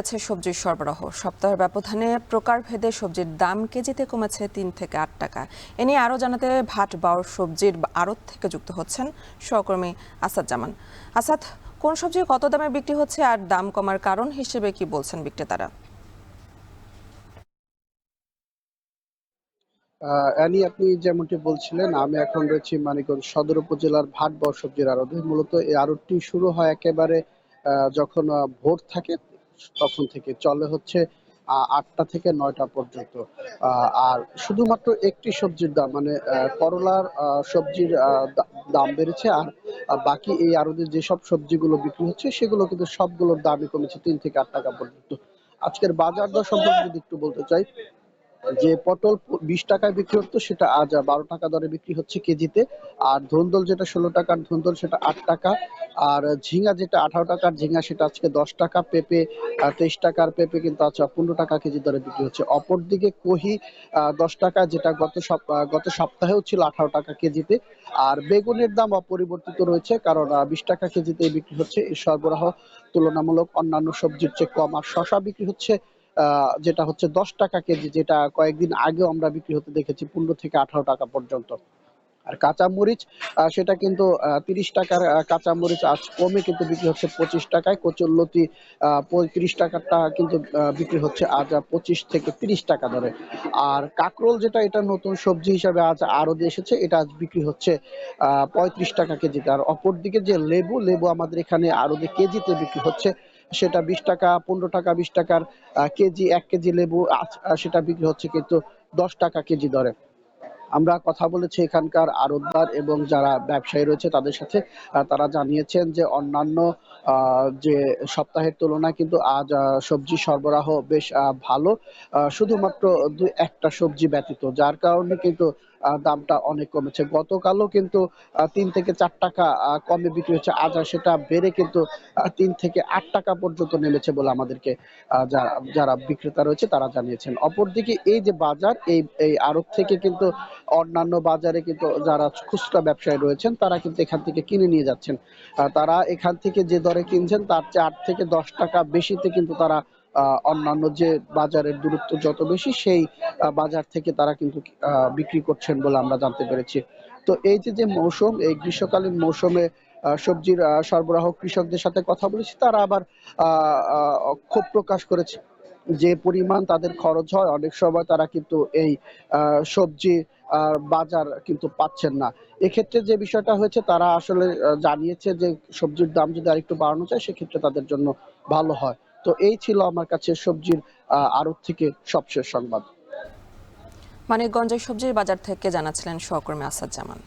আছে সবজির সরবরাহ সপ্তাহের ব্যবধানে প্রকারভেদে সবজির দাম কেজিতে কমেছে ৩ থেকে ৮ টাকা। এ নিয়ে আরও জানাতে ভাট বাউর সবজির আড়ত থেকে যুক্ত হচ্ছেন সহকর্মী আসাদ জামান। আসাদ, কোন সবজি কত দামে বিক্রি হচ্ছে আর দাম কমার কারণ হিসেবে কি বলছেন বিক্রেতারা? অ্যানি, আপনি যেমনটি বলছিলেন, আমি এখন রয়েছি মানিকগঞ্জ সদর উপজেলার ভাটবর সবজির আড়তে। মূলত এই আড়তটি শুরু হয় একেবারে যখন ভোর থাকে তখন থেকে চলে হচ্ছে ৮টা থেকে ৯টা পর্যন্ত। আর শুধুমাত্র একটি সবজির দাম মানে করলার সবজির দাম বেড়েছে। আর বাকি এই আড়তে যেসব সবজিগুলো বিক্রি হচ্ছে সেগুলো কিন্তু সবগুলোর দামই কমেছে ৩ থেকে ৮ টাকা পর্যন্ত। আজকের বাজার দর সম্পর্কে যদি একটু বলতে চাই, যে পটল ২০ টাকায় বিক্রি হতো সেটা আজ ১২ টাকা দরে বিক্রি হচ্ছে কেজিতে। আর ধুন্দুল যেটা ১৬ টাকার ধুন্দুল সেটা ৮ টাকা। আর ঝিঙা যেটা ১৮ টাকার ঝিঙা সেটা আজকে ১০ টাকা। পেঁপে ২৩ টাকার পেঁপে কিন্তু আচ্ছা ১৫ টাকা কেজি দরে বিক্রি হচ্ছে। অপরদিকে কহি ১০ টাকা, যেটা গত সপ্তাহেও ছিল ১৮ টাকা কেজিতে। আর বেগুনের দাম অপরিবর্তিত রয়েছে, কারণ ২০ টাকা কেজিতে বিক্রি হচ্ছে। এই সরবরাহ তুলনামূলক অন্যান্য সবজির চেয়ে কম। আর শসা বিক্রি হচ্ছে যেটা হচ্ছে ১০ টাকা কেজি, যেটা কয়েকদিন আগেও আমরা বিক্রি হতে দেখেছি ১৫ থেকে ১৮ টাকা পর্যন্ত। আর কাঁচামরিচ সেটা কিন্তু ৩০ টাকার কাঁচামরিচ আজ কমে কিন্তু বিক্রি হচ্ছে ২৫ টাকায়। কচুরলতি ৩৫ টাকারটা কিন্তু বিক্রি হচ্ছে আজ ২৫ থেকে ৩০ টাকা দরে। আর কাঁকরোল, যেটা এটা নতুন সবজি হিসাবে আজ আড়তে এসেছে, এটা আজ বিক্রি হচ্ছে ৩৫ টাকা কেজিতে। আর অপরদিকে যে লেবু আমাদের এখানে আড়তে কেজিতে বিক্রি হচ্ছে, সেটা ২০ টাকা, ১৫ টাকা, ২০ টাকার কেজি। ১ কেজি লেবু আজ সেটা বিক্রি হচ্ছে কিন্তু ১০ টাকা কেজি দরে। আমরা কথা বলেছি এখানকার আড়তদার এবং যারা ব্যবসায়ী রয়েছে তাদের সাথে। তারা জানিয়েছেন যে অন্যান্য যে সপ্তাহের তুলনায় কিন্তু আজ সবজি সরবরাহ বেশ ভালো। শুধুমাত্র ২-১টা সবজি ব্যতীত, যার কারণে কিন্তু দামটা অনেক কমেছে। গতকালও কিন্তু ৩ থেকে ৪ টাকা কমে বিক্রি হচ্ছে। আজ সেটা বেড়ে কিন্তু ৩ থেকে ৮ টাকা পর্যন্ত নেমেছে বলে আমাদেরকে যারা বিক্রেতা রয়েছে তারা জানিয়েছেন। অপরদিকে এই যে বাজার, এই আড়ত থেকে কিন্তু অন্যান্য বাজারে কিন্তু যারা খুচরা ব্যবসায়ী রয়েছেন তারা কিন্তু এখান থেকে কিনে নিয়ে যাচ্ছেন। তারা এখান থেকে যে দরে কিনছেন তার চেয়ে ৮ থেকে ১০ টাকা বেশিতে কিন্তু তারা অন্যান্য যে বাজারের দূরত্ব যত বেশি সেই বাজার থেকে তারা কিন্তু বিক্রি করছেন বলে আমরা জানতে পেরেছি। তো এই যে মৌসুম, এই গ্রীষ্মকালীন মৌসুমে সবজির সরবরাহ কৃষকদের সাথে কথা বলেছি, তারা আবার ক্ষোভ প্রকাশ করেছে যে পরিমাণ তাদের খরচ হয়, অনেক সময় তারা কিন্তু এই সবজি বাজার কিন্তু পাচ্ছেন না। এক্ষেত্রে যে বিষয়টা হয়েছে, তারা আসলে জানিয়েছে যে সবজির দাম যদি আরেকটু বাড়ানো যায় সেক্ষেত্রে তাদের জন্য ভালো হয়। তো এই ছিল আমার কাছে সবজির আড়ত থেকে সবশেষ সংবাদ। মানিকগঞ্জের সবজির বাজার থেকে জানাচ্ছিলেন সহকর্মী আসাদ জামান।